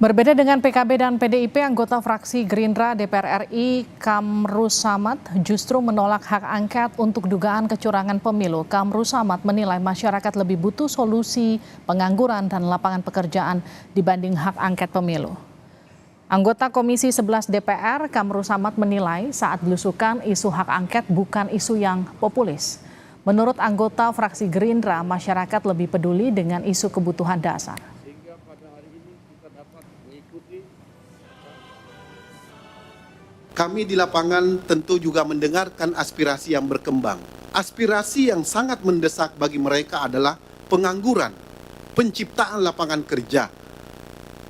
Berbeda dengan PKB dan PDIP, anggota fraksi Gerindra DPR RI Kamru Samad justru menolak hak angket untuk dugaan kecurangan pemilu. Kamru Samad menilai masyarakat lebih butuh solusi pengangguran dan lapangan pekerjaan dibanding hak angket pemilu. Anggota Komisi 11 DPR Kamru Samad menilai saat belusukan isu hak angket bukan isu yang populis. Menurut anggota fraksi Gerindra, masyarakat lebih peduli dengan isu kebutuhan dasar. Kami di lapangan tentu juga mendengarkan aspirasi yang berkembang. Aspirasi yang sangat mendesak bagi mereka adalah pengangguran, penciptaan lapangan kerja,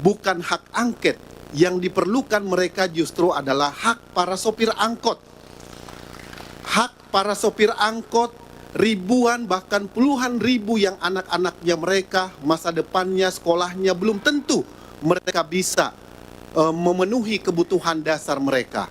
bukan hak angket. Yang diperlukan mereka justru adalah hak para sopir angkot. Hak para sopir angkot, ribuan bahkan puluhan ribu yang anak-anaknya mereka, masa depannya, sekolahnya belum tentu mereka bisa memenuhi kebutuhan dasar mereka.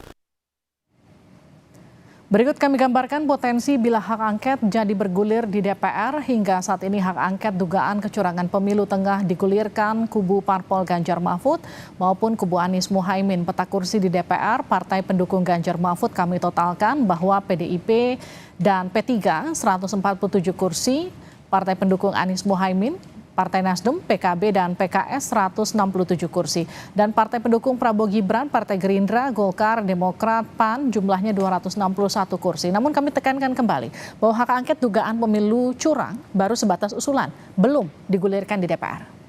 Berikut kami gambarkan potensi bila hak angket jadi bergulir di DPR. Hingga saat ini hak angket dugaan kecurangan pemilu tengah digulirkan kubu Parpol Ganjar Mahfud maupun kubu Anies Muhaimin. Peta kursi di DPR, partai pendukung Ganjar Mahfud kami totalkan bahwa PDIP dan P3 147 kursi, partai pendukung Anies Muhaimin, Partai Nasdem, PKB, dan PKS 167 kursi. Dan partai pendukung Prabowo Gibran, Partai Gerindra, Golkar, Demokrat, PAN jumlahnya 261 kursi. Namun kami tekankan kembali bahwa hak angket dugaan pemilu curang baru sebatas usulan, belum digulirkan di DPR.